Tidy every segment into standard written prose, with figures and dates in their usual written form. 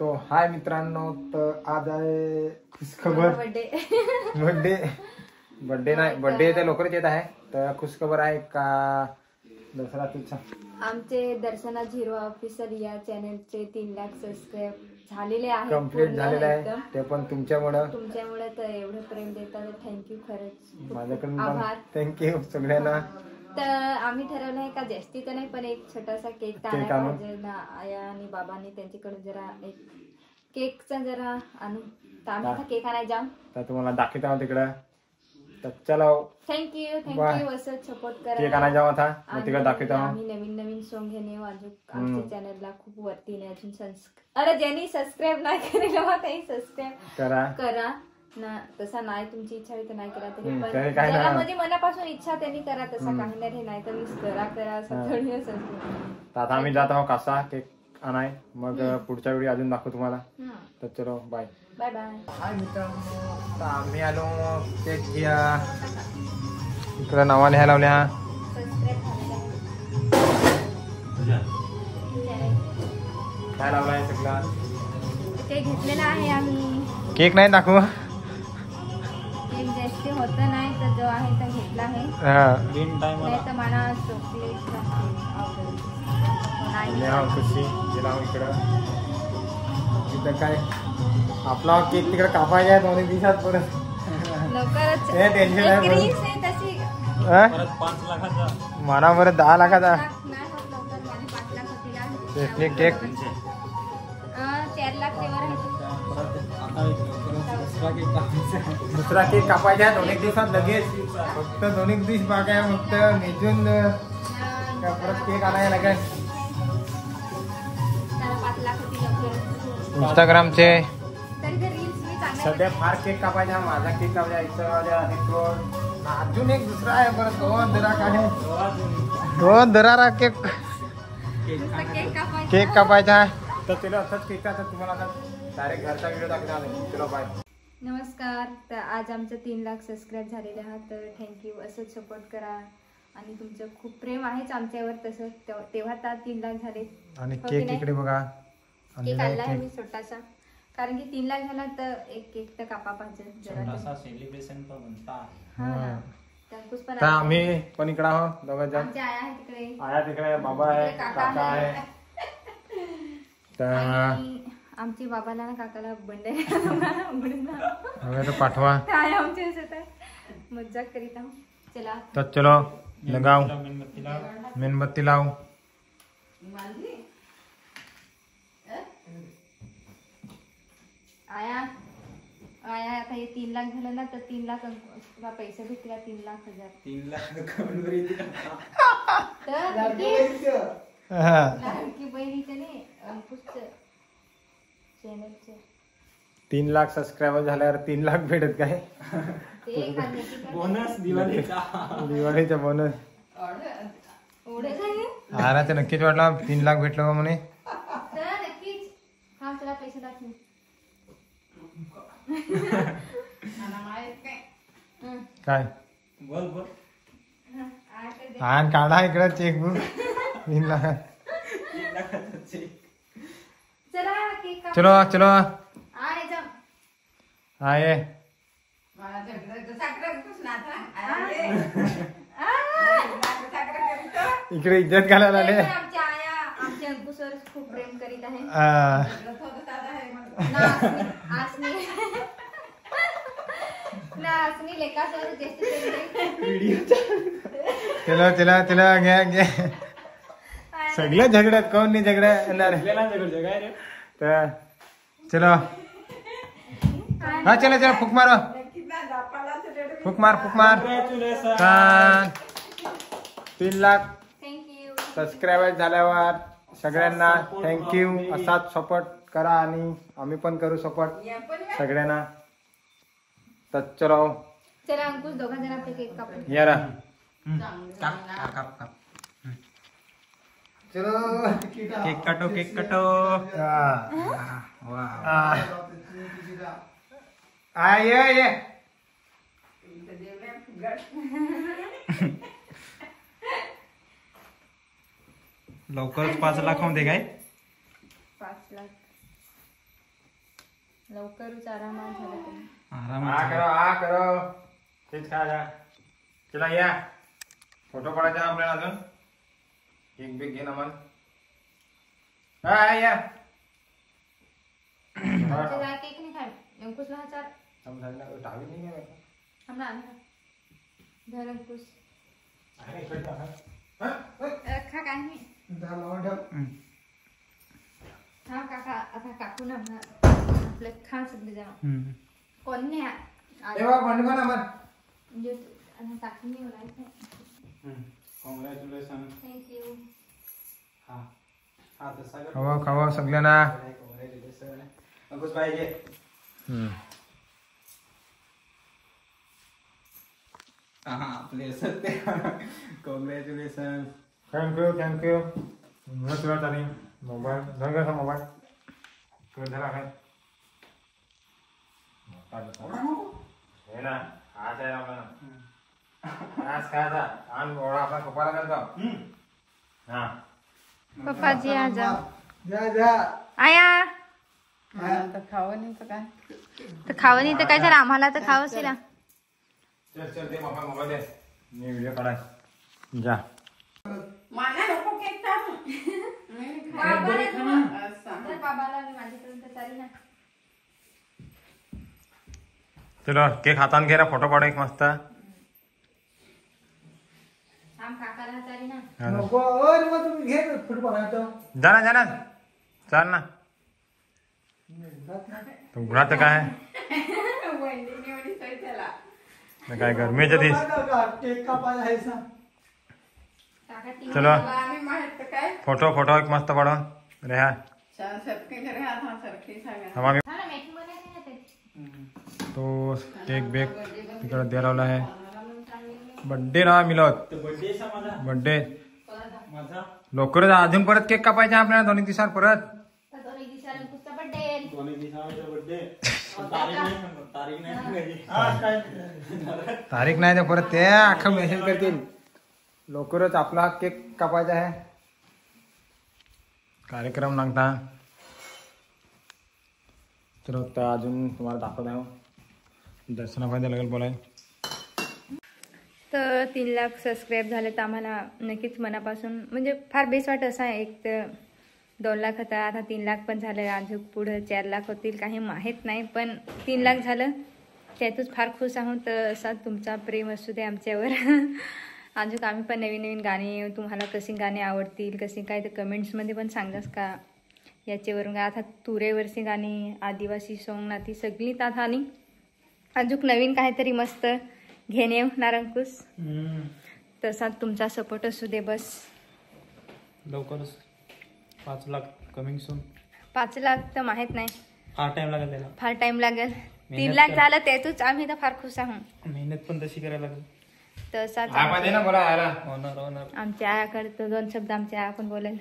तो हाय मित्रांनो, तर आज आहे खुशखबर. बर्थडे नाही, बर्थडे तर लवकरच येत आहे. तर खुशखबर आहे का दसरा तुझा आमचे दर्शना झिरो ऑफिसर या चॅनलचे 3 लाख सबस्क्राईब झालेले आहेत, कम्प्लीट झालेले आहे. ते पण तुमच्यामुळे तर एवढं प्रेम देतात. थँक्यू, खरंच माझ्याकडून आभार. थँक्यू सगळ्यांना. तर आम्ही ठरवलं आहे का जास्तीचा नाही पण एक छोटासा केक आया आणि बाबांनी त्यांच्याकडून जरा एक केकचा जरा आणू. तर आम्ही आता केक आणायला जाऊ. तर तुम्हाला दाखवत आहोत तिकडं. तर चलो, थँक्यू असं सपोर्ट करा. केक आणायला जाऊ आता, मग तिकडे दाखवत आहोत. आम्ही नवीन सॉन्ग घेणे अजून आमच्या चॅनलला खूप वरती नाही अजून अरे ज्यांनी सबस्क्राईब नाही केलेलं त्यांनी सबस्क्राईब करा ना. तसा नाही तुमची इच्छा तर नाही करा तरी पण ज्याला म्हणजे मनापासून इच्छा त्यांनी करा. तसा काही नाही तर मी करा असं थोडी असं. आता आम्ही जात आहोत कसा केक आणाय, मग पुढच्या वेळी अजून दाखवू तुम्हाला. तर चलो, बाय बाय बाय. हाय मित्रांनो, तर आम्ही आलो केक घ्या. इकडं नावा लिहायला लावल्या. काय लावलाय सगळा केक घेतलेला आहे आम्ही. केक नाही दाखवू, केक जास्त होत नाही तर जो आहे तो घेतला आहे. नाही तर मला चॉकलेट खुशी गेला इकडं. तिथं काय आपला केक तिकडे कापायचा आहे 2 दिवसात परत. लवकरच टेन्शन आहे मला बरं 10 लाखाचा केक 4 लाख दुसरा केक कापायचा आहे 2 दिवसात लगेच. फक्त 2 दिवस बाकी आहे. फक्त मेजून परत केक आणायला लागेल. इंस्टाग्रामचे सध्या फार केक कापायचा. माझा केक कापायचा अजून एक दुसरा आहे परत. 2 दराक आहे. 2 दरारा केक कापायचा. तर चलो असंच केक तर तुम्हाला आता डायरेक्ट घरचा व्हिडिओ दाखवणार. चलो बाय. नमस्कार. तर आज आमचं 3 लाख सबस्क्राईब झालेले आहात. तर थँक्यू. असंच सपोर्ट करा आणि तुमचं खूप प्रेम आहेच आमच्यावर. तसं तेव्हा तर 3 लाख झाले. आणि केक इकडे बघा. केक आणला आहे मी छोटासा, कारण की 3 लाख झाला तर एक केक तर कापा पाहिजे जरा. सेलिब्रेशन पण बनता. तर आम्ही पण इकडे आहोत दोघं जण. आया तिकडे, बाबा आहे, काका आहे. तर आमची बाबाला ना काकाला बंडे पाठवा. मजाक करीत आहो. चला तर चलो लगाव मेणबत्ती लाव. आया आता हे 3 लाख झालं ना तर 3 लाख पैसे भेटला. 3 लाख हजार 3 लाख लाडकी बहिणीचे नाही अंकुशचं चॅनलचे 3 लाख सबस्क्रायबर झाल्यावर 3 लाख भेटत काय? बोनस दिवाळीचा बोनस. हा ते नक्कीच वाटला 3 लाख भेटलं म्हणे. नक्कीच. हा चला पैसे दाखव. काय बोल बोल. हा काढा इकडे चेकबुक. 3 लाख. चलो चलो आये. इकडे इज्जत घालायला आले. आमच्या अंकुशवर खूप प्रेम करीत आहे. चलो चला चला घ्या सगळ्या झगड्यात कोण नाही झगड्या. तर चलो हा चला चला फुक मारो. फुक मार 3 लाख सबस्क्रायबर झाल्यावर सगळ्यांना थँक्यू. असाच सपोर्ट करा आणि आम्ही पण करू सपोर्ट सगळ्यांना. तर चलो चला अंकुश दोघा जण आपले केक कापू. यारा चलो केक काटो. ये लवकरच 5 लाख मध्ये काय 5 लाख लवकरच आरामात झालं तुम्ही. हा करो तेच खायला. चला या फोटो काढायचा आपल्याला अजून. एक बिग घे ना मन. या केक नाही खाय अंकुशला हा चार समजायला टावी नाही आहे हमना धर अंकुश खा काय नाही. हा काका आता काकू ना आपलं खा सगळे जण कोण नाही म्हणजे काकू नाही बोलायचं. कॉंग्रॅच्युलेशन. थँक्यू. खावा सगळ्यांना. अंकुश पाहिजे. आपले सत्य. कॉंग्रॅच्युलेशन. थँक्यू. तुला चालेल मोबाईल झाला मोबाईल तुला झाला काय हे ना आज आहे आपला आज खायचा आणि ओळा आपला कपाला घालतो. हा पप्पाजी आ जाओ. जा आया खावं नाही तर काय तर खावं नाही तर काय झालं आम्हाला तर खावं असेल. चल दे मामा मोबाईल दे मी व्हिडिओ काढाय. जा मला नको केक टाकू. बाबाला मी माझ्यापर्यंत चालेल ना. चलो केक हातान घे रा फोटो काढ एक मस्त. काकाला चालेल ना. जा ना चाल ना. तू घरात काय काय गरमीच्या दिस. चलो फोटो एक मस्त काढून रेहा. तो केक बेक तिकडे द्यायला लावला आहे. बर्थडे ना मिलत बर्थडे लवकरच अजून परत केक कापायचा आपल्याला 2 दिवसात परत. तारीख नाही तर परत ते अख्खा मेसेज करतील. लवकरच आपला केक कापायचा आहे. कार्यक्रम नागता. चलो तर अजून तुम्हाला दाखवत आहे दर्शनापर्यंत लागेल बोलाय. तर 3 लाख सबस्क्राईब झाले तर आम्हाला नक्कीच मनापासून म्हणजे फार बेस्ट वाटत. असं आहे एक तर 2 लाख होता आता 3 लाख पण झालं. अजून पुढं 4 लाख होतील काही माहीत नाही पण 3 लाख झालं त्यातच फार खुश आहोत. तर असा तुमचा प्रेम असू दे आमच्यावर. अजून आम्ही पण नवीन गाणी तुम्हाला कशी गाणी आवडतील कशी काय तर कमेंट्समध्ये पण सांगास का. याच्यावरून आता तुरेवरची गाणी आदिवासी सॉंग ना ती सगळी तात आली. अजून नवीन काहीतरी मस्त घेणे येणार अंकुश. तसा तुमचा सपोर्ट असू दे बस. लवकरच 5 लाख कमिंग सून. 5 लाख तर माहित नाही फार टाइम लागेल त्याला. फार टाइम लागेल. 3 लाख झालं त्यातच आम्ही तर फार खुश आहोत. मेहनत पण तशी करायला लागेल. तसाच होणार आमच्या आयाकडे तर 2 शब्द आमच्या आया पण बोलेल.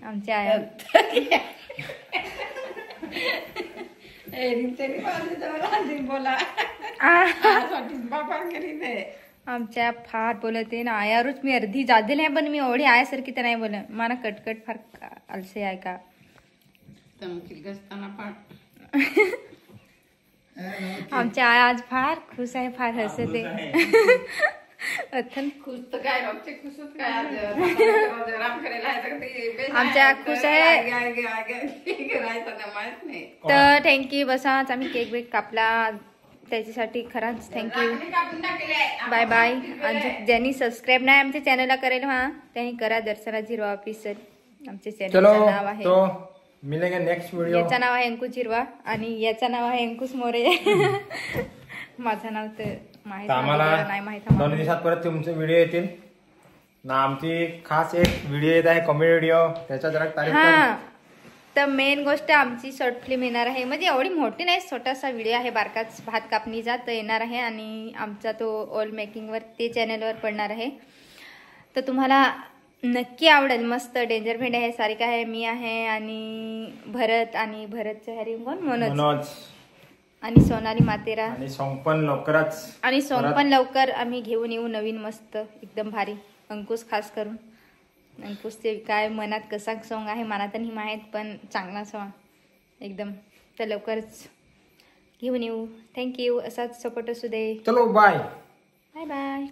आमच्या आया आमच्या फार बोलते ना आयारूच मी अर्धी जादेल आहे पण मी एवढी आयासारखी तर नाही बोल. मला कटकट फार आलसे आहे का आमच्या आया आज फार खुश आहे फार हसते. आमच्या खुश आहे तर थँक्यू. बसाच आम्ही केक बेक कापला त्याच्यासाठी खरंच थँक्यू. Bye bye. आणि ज्यांनी सबस्क्राईब नाही आमच्या चॅनलला करेल हा त्यांनी करा. दर्शना झिरवा ऑफिसर आमच्या चॅनलचं नाव आहे. मिलेंगे नेक्स्ट व्हिडिओ. याचं नाव आहे अंकुश झिरवा आणि याचं नाव आहे अंकुश मोरे. माझं नाव तर माहित नाही माहित. 2 दिवसात परत तुमचे व्हिडिओ येतील ना. आमची खास एक व्हिडिओ येत आहे कॉमेडी व्हिडिओ त्याचा जरा तारीफ. हा तर मेन गोष्ट आमची शॉर्ट फिल्म येणार आहे. म्हणजे एवढी मोठी नाही छोटासा व्हिडिओ आहे बारकाच भात कापणीचा तर येणार आहे. आणि आमचा तो ऑल मेकिंगवर ते चॅनलवर पडणार आहे. तर तुम्हाला नक्की आवडेल. मस्त डेंजर फ्रेंड आहे सारिका आहे मी आहे आणि भरत आणि भरतचं हरी कोण मनोज आणि सोनाली मातेरा आणि सॉन्ग पण लवकरच आणि सॉन्ग पण लवकर आम्ही घेऊन येऊ नवीन मस्त एकदम भारी. अंकुश खास करून अंकुशचे काय मनात कसा सॉन्ग आहे मला तर नाही माहीत पण चांगला सॉन्ग एकदम. तर लवकरच घेऊन येऊ. थँक्यू. असाच सपोर्ट असू दे. चलो बाय बाय बाय.